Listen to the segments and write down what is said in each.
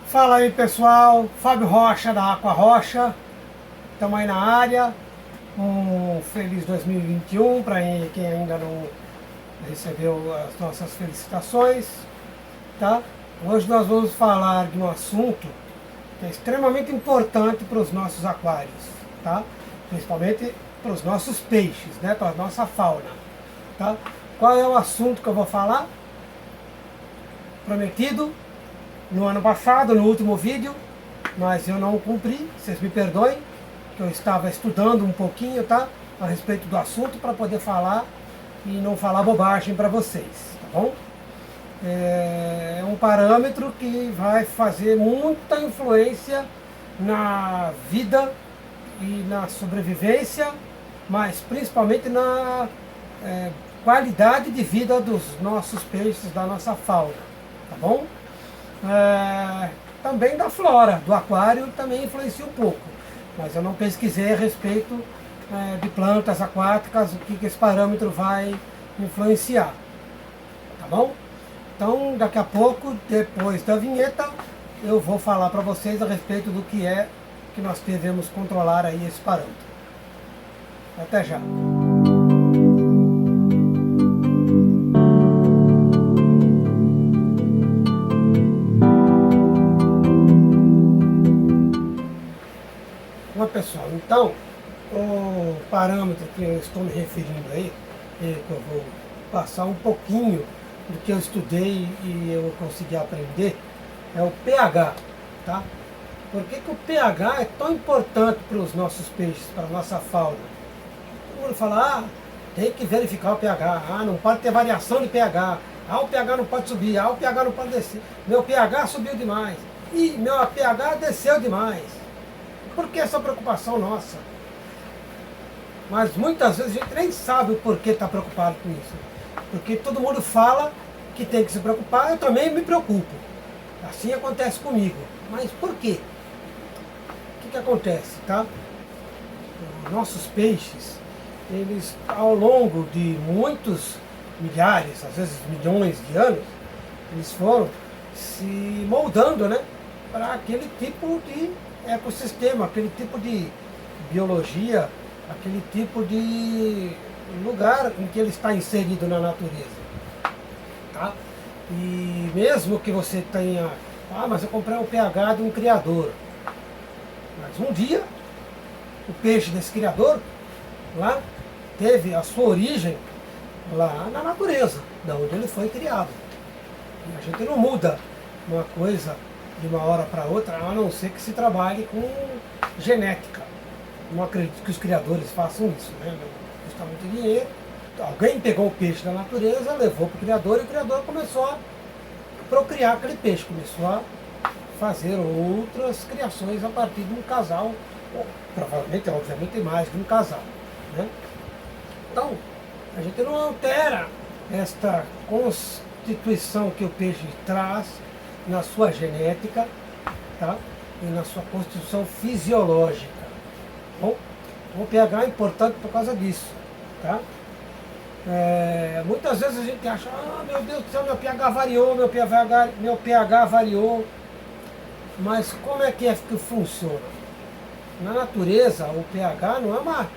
Fala aí pessoal, Fábio Rocha da Aqua Rocha, estamos aí na área. Um feliz 2021 para quem ainda não recebeu as nossas felicitações, tá? Hoje nós vamos falar de um assunto que é extremamente importante para os nossos aquários, tá? Principalmente para os nossos peixes, né? Para a nossa fauna, tá? Qual é o assunto que eu vou falar? Prometido no ano passado, no último vídeo, mas eu não cumpri, vocês me perdoem, que eu estava estudando um pouquinho, tá? A respeito do assunto para poder falar e não falar bobagem para vocês, tá bom? É um parâmetro que vai fazer muita influência na vida e na sobrevivência, mas principalmente na qualidade de vida dos nossos peixes, da nossa fauna, tá bom? Também da flora, do aquário também influencia um pouco, mas eu não pesquisei a respeito de plantas aquáticas, o que esse parâmetro vai influenciar, tá bom? Então daqui a pouco, depois da vinheta, eu vou falar para vocês a respeito do que é que nós devemos controlar aí esse parâmetro. Até já! Bom pessoal, então o parâmetro que eu estou me referindo aí, que eu vou passar um pouquinho do que eu estudei e eu consegui aprender, é o pH, tá? Por que o pH é tão importante para os nossos peixes, para a nossa fauna? Todo mundo fala, tem que verificar o pH, não pode ter variação de pH, o pH não pode subir, o pH não pode descer, meu pH subiu demais, e meu pH desceu demais. Por que essa preocupação nossa? Mas muitas vezes a gente nem sabe o porquê está preocupado com isso. Porque todo mundo fala que tem que se preocupar, eu também me preocupo. Assim acontece comigo. Mas por quê? O que acontece, tá? Nossos peixes, eles ao longo de muitos milhares, às vezes milhões de anos, eles foram se moldando, né, para aquele tipo de ecossistema, aquele tipo de biologia, aquele tipo de lugar em que ele está inserido na natureza, tá? E mesmo que você tenha, mas eu comprei o pH de um criador, mas um dia o peixe desse criador lá teve a sua origem lá na natureza, da onde ele foi criado. E a gente não muda uma coisa de uma hora para outra, a não ser que se trabalhe com genética. Não acredito que os criadores façam isso, né? Custa muito dinheiro. Alguém pegou o peixe da natureza, levou para o criador e o criador começou a procriar aquele peixe, começou a fazer outras criações a partir de um casal, ou, provavelmente, obviamente, mais de um casal, né? Então, a gente não altera esta constituição que o peixe traz na sua genética, tá? E na sua constituição fisiológica. Bom, o pH é importante por causa disso, tá? Muitas vezes a gente acha, meu Deus do céu, meu pH variou, meu pH variou. Mas como é que funciona? Na natureza, o pH não é uma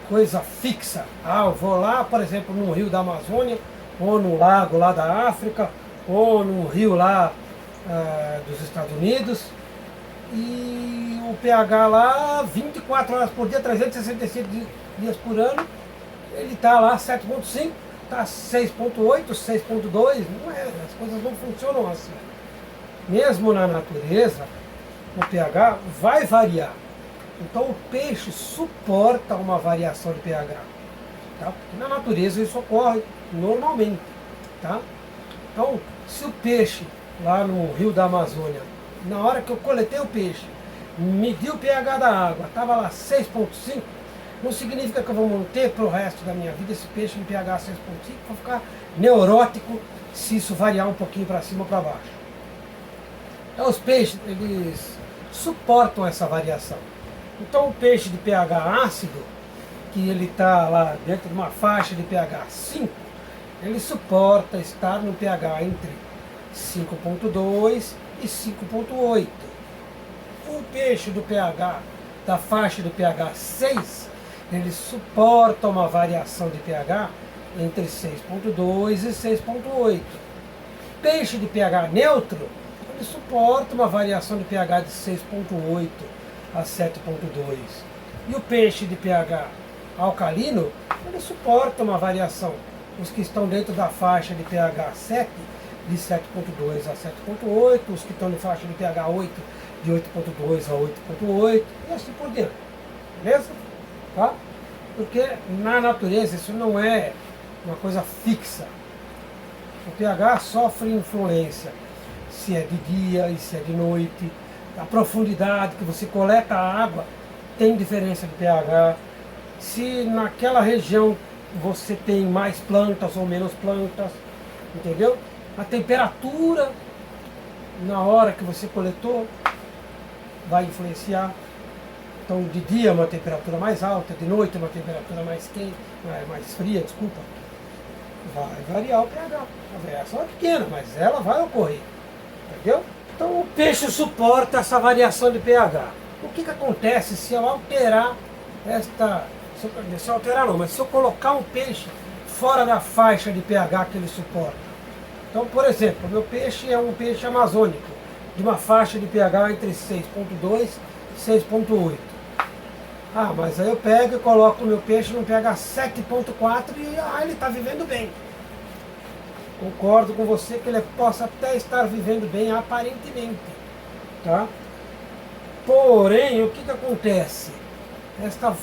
coisa fixa. Eu vou lá, por exemplo, no rio da Amazônia, ou no lago lá da África, ou no rio lá dos Estados Unidos, e o pH lá, 24 horas por dia, 365 dias por ano, ele está lá 7,5, está 6,8, 6,2, não é, as coisas não funcionam assim. Mesmo na natureza, o pH vai variar. Então o peixe suporta uma variação de pH. Tá? Porque na natureza isso ocorre normalmente. Tá? Então, se o peixe lá no rio da Amazônia, na hora que eu coletei o peixe, medi o pH da água, estava lá 6,5, não significa que eu vou manter para o resto da minha vida esse peixe em pH 6,5, vou ficar neurótico se isso variar um pouquinho para cima ou para baixo. Então os peixes, eles suportam essa variação. Então o peixe de pH ácido, que ele está lá dentro de uma faixa de pH 5, ele suporta estar no pH entre 5,2 e 5,8. O peixe do pH, da faixa do pH 6, ele suporta uma variação de pH entre 6,2 e 6,8. Peixe de pH neutro, ele suporta uma variação de pH de 6,8 a 7,2. E o peixe de pH alcalino, ele suporta uma variação. Os que estão dentro da faixa de pH 7, de 7,2 a 7,8, os que estão de faixa de pH 8, de 8,2 a 8,8, e assim por diante. Beleza? Tá? Porque na natureza isso não é uma coisa fixa. O pH sofre influência, se é de dia e se é de noite. A profundidade que você coleta a água tem diferença de pH. Se naquela região você tem mais plantas ou menos plantas, entendeu? A temperatura na hora que você coletou vai influenciar. Então, de dia é uma temperatura mais alta, de noite é uma temperatura mais quente, mais fria, desculpa. Vai variar o pH. A variação é pequena, mas ela vai ocorrer. Entendeu? Então, o peixe suporta essa variação de pH. O que acontece se eu alterar se eu alterar não, mas se eu colocar um peixe fora da faixa de pH que ele suporta? Então, por exemplo, o meu peixe é um peixe amazônico, de uma faixa de pH entre 6,2 e 6,8. Ah, mas aí eu pego e coloco o meu peixe no pH 7,4 e ele está vivendo bem. Concordo com você que ele possa até estar vivendo bem aparentemente. Tá? Porém, o que acontece? Esta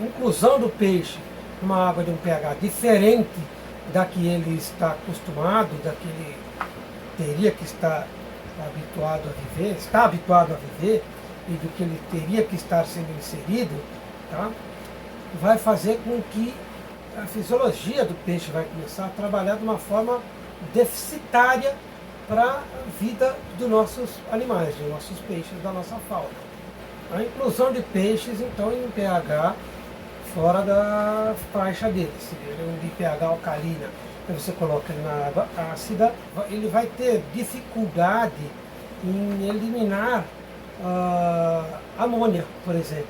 inclusão do peixe numa água de um pH diferente da que ele está acostumado, da que ele teria que estar habituado a viver, está habituado a viver, e do que ele teria que estar sendo inserido, tá? Vai fazer com que a fisiologia do peixe vai começar a trabalhar de uma forma deficitária para a vida dos nossos animais, dos nossos peixes, da nossa fauna. A inclusão de peixes, então, em pH fora da faixa dele, se ele é de pH alcalina, que você coloca ele na água ácida, ele vai ter dificuldade em eliminar amônia, por exemplo.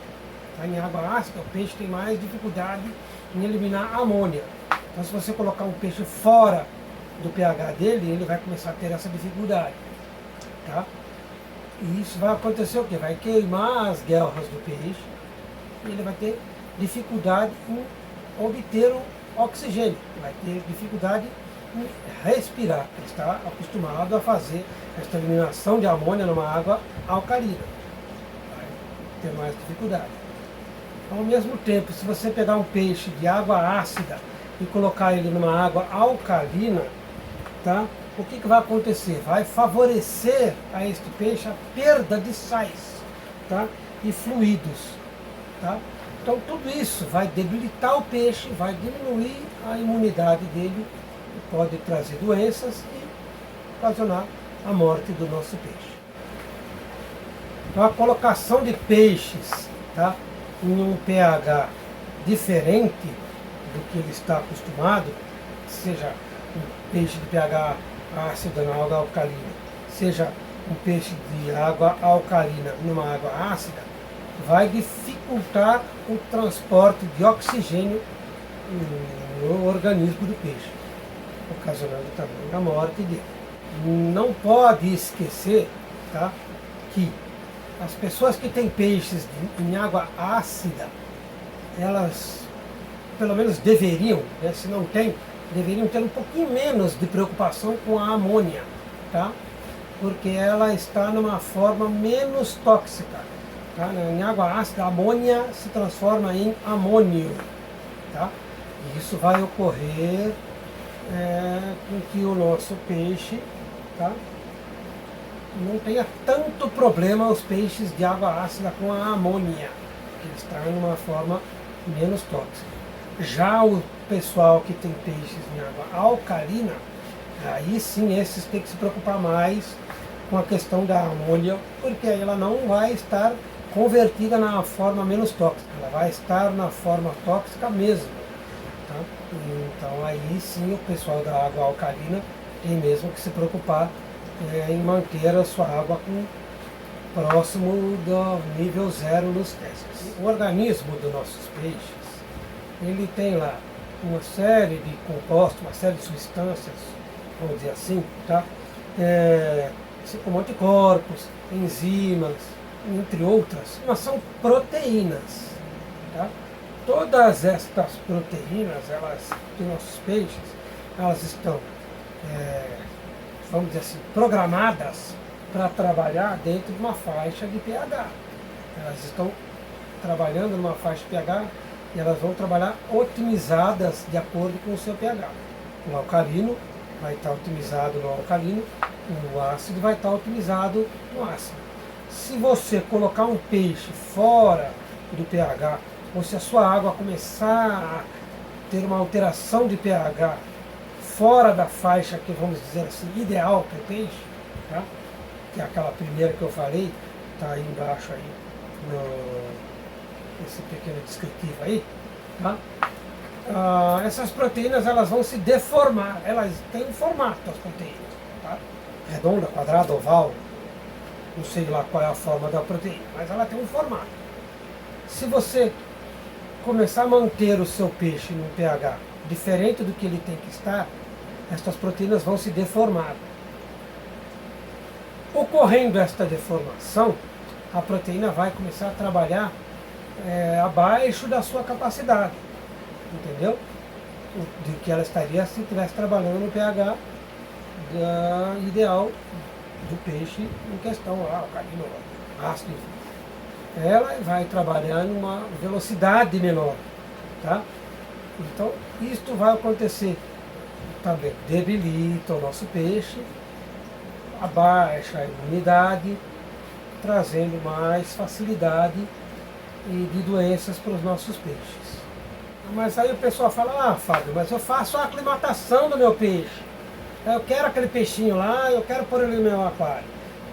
Tá? Em água ácida, o peixe tem mais dificuldade em eliminar amônia. Então, se você colocar um peixe fora do pH dele, ele vai começar a ter essa dificuldade. Tá? E isso vai acontecer o quê? Vai queimar as guelras do peixe e ele vai ter dificuldade em obter o oxigênio, vai ter dificuldade em respirar. Ele está acostumado a fazer esta eliminação de amônia numa água alcalina. Vai ter mais dificuldade. Ao mesmo tempo, se você pegar um peixe de água ácida e colocar ele numa água alcalina, tá? O que vai acontecer? Vai favorecer a este peixe a perda de sais, tá? E fluidos. Tá? Então tudo isso vai debilitar o peixe, vai diminuir a imunidade dele, pode trazer doenças e ocasionar a morte do nosso peixe. Então a colocação de peixes, tá, em um pH diferente do que ele está acostumado, seja um peixe de pH ácido na água alcalina, seja um peixe de água alcalina numa água ácida, vai dificultar o transporte de oxigênio no organismo do peixe, ocasionando também a morte dele. Não pode esquecer, tá, que as pessoas que têm peixes em água ácida, elas pelo menos deveriam, né, se não tem, deveriam ter um pouquinho menos de preocupação com a amônia, tá? Porque ela está numa forma menos tóxica. Tá? Em água ácida, a amônia se transforma em amônio. Tá? E isso vai ocorrer com que o nosso peixe, tá, não tenha tanto problema os peixes de água ácida com a amônia, que ele está numa forma menos tóxica. Já o pessoal que tem peixes em água alcalina, aí sim esses tem que se preocupar mais com a questão da amônia, porque aí ela não vai estar convertida na forma menos tóxica, ela vai estar na forma tóxica mesmo. Tá? Então aí sim o pessoal da água alcalina tem mesmo que se preocupar em manter a sua água próximo do nível zero nos testes. O organismo dos nossos peixes, ele tem lá uma série de compostos, uma série de substâncias, vamos dizer assim, tá? Como anticorpos, enzimas, entre outras, mas são proteínas. Tá? Todas estas proteínas, elas, dos nossos peixes, elas estão, vamos dizer assim, programadas para trabalhar dentro de uma faixa de pH. Elas estão trabalhando numa faixa de pH e elas vão trabalhar otimizadas de acordo com o seu pH. O alcalino vai estar otimizado no alcalino, o ácido vai estar otimizado no ácido. Se você colocar um peixe fora do pH, ou se a sua água começar a ter uma alteração de pH fora da faixa que, vamos dizer assim, ideal para o peixe, tá? Que é aquela primeira que eu falei, está aí embaixo aí, nesse pequeno descritivo aí, tá? Essas proteínas, elas vão se deformar, elas têm um formato, as proteínas, tá? Redonda, quadrada, oval, não sei lá qual é a forma da proteína, mas ela tem um formato. Se você começar a manter o seu peixe num pH diferente do que ele tem que estar, estas proteínas vão se deformar. Ocorrendo esta deformação, a proteína vai começar a trabalhar abaixo da sua capacidade, entendeu? De que ela estaria se estivesse trabalhando no pH ideal do peixe em questão, lá, o alcalino, ácido, enfim. Ela vai trabalhar numa velocidade menor, tá? Então, isto vai acontecer também, debilita o nosso peixe, abaixa a imunidade, trazendo mais facilidade e de doenças para os nossos peixes. Mas aí o pessoal fala, Fábio, mas eu faço a aclimatação do meu peixe. Eu quero aquele peixinho lá, eu quero pôr ele no meu aquário.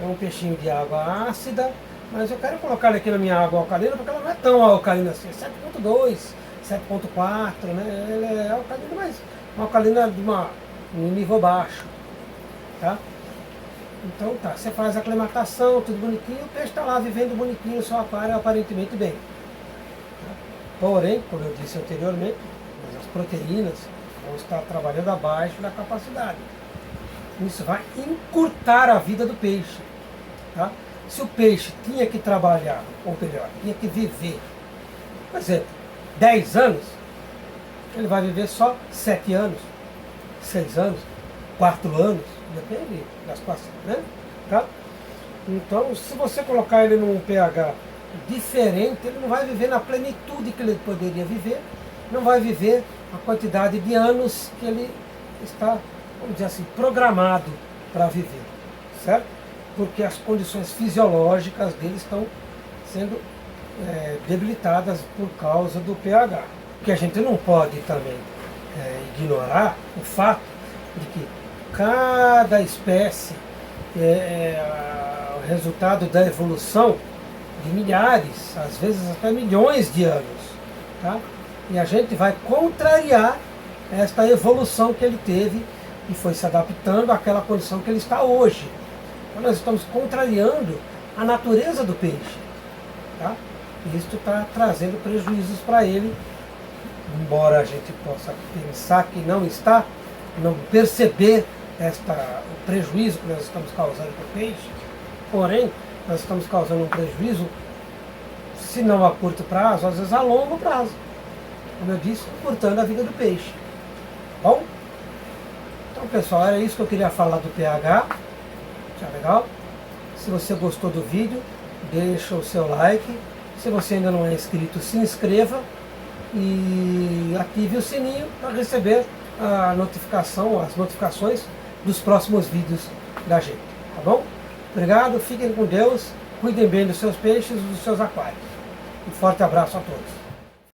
É um peixinho de água ácida, mas eu quero colocar ele aqui na minha água alcalina, porque ela não é tão alcalina assim, 7.2, 7.4, né? Ele é alcalina, mas uma alcalina de um nível baixo, tá? Então tá, você faz a aclimatação, tudo bonitinho, o peixe está lá vivendo bonitinho no seu aquário, aparentemente bem. Tá? Porém, como eu disse anteriormente, as proteínas vão estar trabalhando abaixo da capacidade. Isso vai encurtar a vida do peixe. Tá? Se o peixe tinha que trabalhar, ou melhor, tinha que viver, por exemplo, 10 anos, ele vai viver só 7 anos, 6 anos, 4 anos, depende das situações, né? Tá? Então, se você colocar ele num pH diferente, ele não vai viver na plenitude que ele poderia viver, não vai viver a quantidade de anos que ele está, vamos dizer assim, programado para viver, certo? Porque as condições fisiológicas dele estão sendo debilitadas por causa do pH. Que a gente não pode também ignorar o fato de que cada espécie o resultado da evolução de milhares, às vezes até milhões de anos, tá? E a gente vai contrariar esta evolução que ele teve e foi se adaptando àquela condição que ele está hoje. Então nós estamos contrariando a natureza do peixe, tá? E isso está trazendo prejuízos para ele, embora a gente possa pensar que não está, não perceber o prejuízo que nós estamos causando para o peixe, porém, nós estamos causando um prejuízo, se não a curto prazo, às vezes a longo prazo. Como eu disse, encurtando a vida do peixe. Tá bom? Então, pessoal, era isso que eu queria falar do pH. Tá legal? Se você gostou do vídeo, deixa o seu like. Se você ainda não é inscrito, se inscreva e ative o sininho para receber a notificação, as notificações dos próximos vídeos da gente, tá bom? Obrigado, fiquem com Deus, cuidem bem dos seus peixes e dos seus aquários. Um forte abraço a todos.